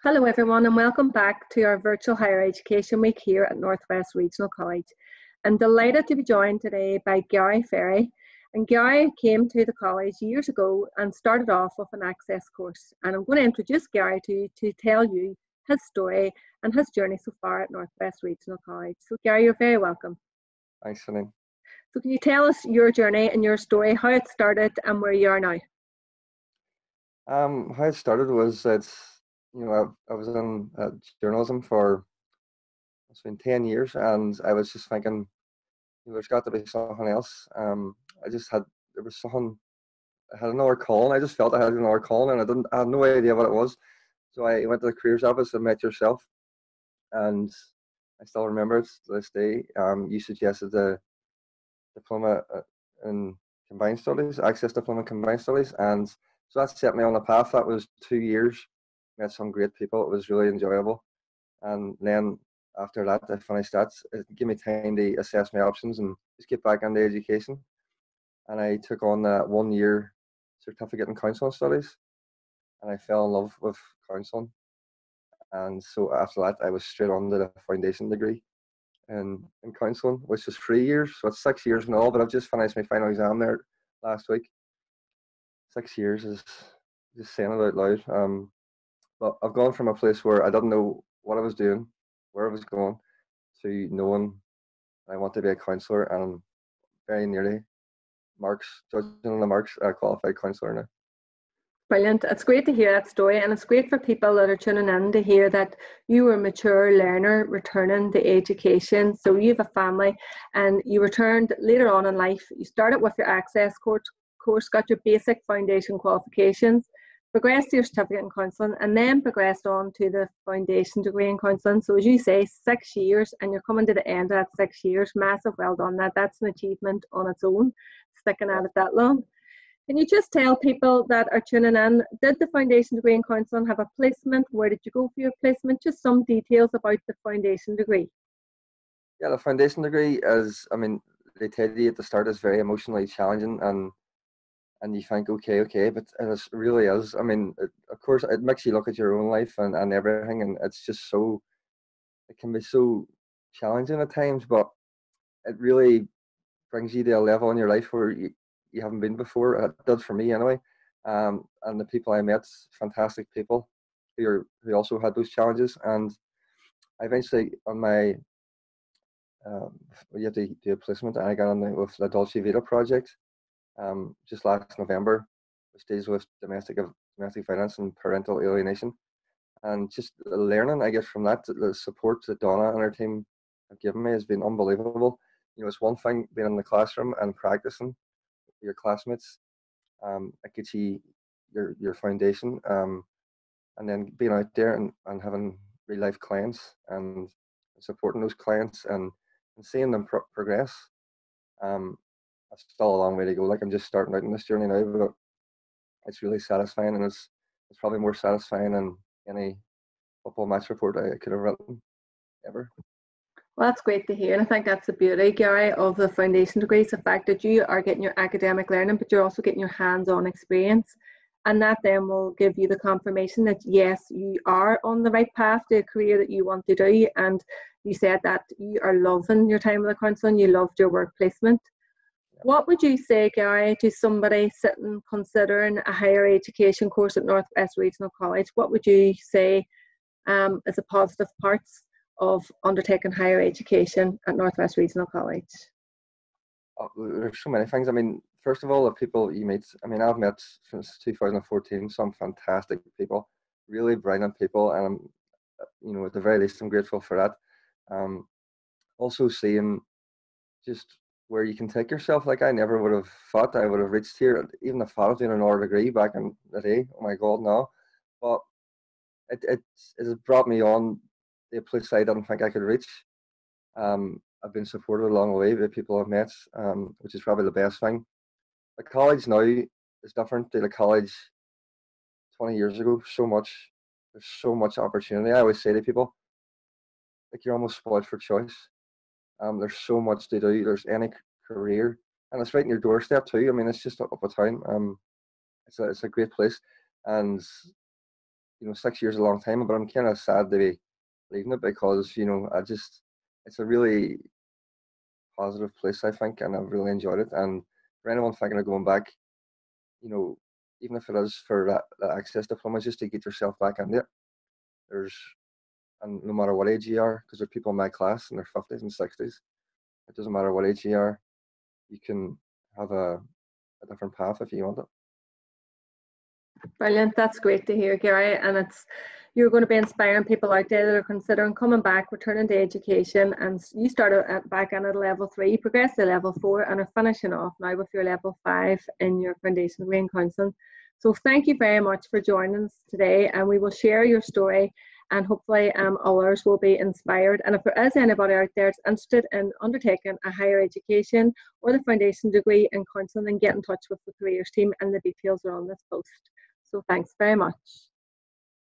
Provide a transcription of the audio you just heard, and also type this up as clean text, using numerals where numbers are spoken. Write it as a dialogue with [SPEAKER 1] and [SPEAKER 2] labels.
[SPEAKER 1] Hello everyone and welcome back to our virtual higher education week here at Northwest Regional College. I'm delighted to be joined today by Gary Ferry. And Gary came to the college years ago and started off with an access course. And I'm going to introduce Gary to you to tell you his story and his journey so far at Northwest Regional College. So Gary, you're very welcome.
[SPEAKER 2] Thanks, Celine.
[SPEAKER 1] So can you tell us your journey and your story, how it started and where you are now?
[SPEAKER 2] How it started was I was in journalism for it's been 10 years, and I was just thinking, there's got to be something else. There was something, I had another calling. I just felt I had another calling, and I had no idea what it was. So I went to the careers office and met yourself, and I still remember it to this day. You suggested the diploma in combined studies, access diploma in combined studies, and so that set me on a path. That was 2 years. Met some great people. It was really enjoyable. And then after that, I finished that. It gave me time to assess my options and just get back into education. And I took on that 1 year certificate in counselling studies, and I fell in love with counselling. And so after that, I was straight on to the foundation degree in counselling, which is 3 years. So it's 6 years and all, but I've just finished my final exam there last week. 6 years is just saying it out loud. But I've gone from a place where I didn't know what I was doing, where I was going, to knowing I want to be a counsellor, and I'm very nearly judging on the marks, a qualified counsellor now.
[SPEAKER 1] Brilliant. It's great to hear that story, and it's great for people that are tuning in to hear that you were a mature learner returning to education. So you have a family and you returned later on in life. You started with your access course, got your basic foundation qualifications, progressed to your certificate in counselling, and then progressed on to the foundation degree in counselling. So as you say, 6 years, and you're coming to the end of that 6 years. Massive well done. That's an achievement on its own, sticking at it that long. Can you just tell people that are tuning in, did the foundation degree in counselling have a placement? Where did you go for your placement? Just some details about the foundation degree.
[SPEAKER 2] Yeah, the foundation degree is, they tell you at the start is very emotionally challenging, and you think, okay, but it really is. Of course, it makes you look at your own life and everything, and it's just it can be so challenging at times, but it really brings you to a level in your life where you haven't been before. It did for me anyway. And the people I met, fantastic people who also had those challenges. And I eventually, on my, you have to do a placement, and I got on with the Dolce Vita project just last November, which deals with domestic violence and parental alienation. And just the learning I get from that, the support that Donna and her team have given me has been unbelievable. It's one thing being in the classroom and practicing with your classmates. It gets you your foundation, and then being out there and having real life clients and supporting those clients and seeing them progress. It's still a long way to go. Like, I'm just starting out in this journey now, but it's really satisfying, and it's probably more satisfying than any football match report I could have written ever.
[SPEAKER 1] Well, that's great to hear, and I think that's the beauty, Gary, of the foundation degrees, the fact that you are getting your academic learning, but you're also getting your hands-on experience, and that then will give you the confirmation that yes, you are on the right path to a career that you want to do. And you said that you are loving your time with the counselling, you loved your work placement. What would you say, Gary, to somebody sitting considering a higher education course at Northwest Regional College? What would you say as the positive parts of undertaking higher education at Northwest Regional College?
[SPEAKER 2] There's so many things. First of all, the people you meet. I've met since 2014 some fantastic people, really brilliant people, and at the very least, I'm grateful for that. Also seeing just where you can take yourself. Like, I never would have thought I would have reached here, even if I was doing another degree back in the day. Oh my God, no! But it has brought me on a place I didn't think I could reach. I've been supported along the way by people I've met, which is probably the best thing. The college now is different to the college 20 years ago. There's so much opportunity. I always say to people, like, you're almost spoiled for choice. There's so much to do. There's any career, and it's right in your doorstep too. It's just up a town. It's a great place, and 6 years is a long time, but I'm kind of sad to be leaving it because, it's a really positive place, I think, and I've really enjoyed it. And for anyone thinking of going back, even if it is for that access diploma, just to get yourself back into it. And no matter what age you are, because there are people in my class in their 50s and 60s, it doesn't matter what age you are, you can have a different path if you want it.
[SPEAKER 1] Brilliant. That's great to hear, Gary. And you're going to be inspiring people out there that are considering coming back, returning to education. And you started back in at level 3, you progressed to level 4, and are finishing off now with your level 5 in your foundation degree in counselling. So thank you very much for joining us today, and we will share your story, and hopefully others will be inspired. And if there is anybody out there that's interested in undertaking a higher education or the foundation degree in counselling, then get in touch with the careers team, and the details are on this post. So thanks very much.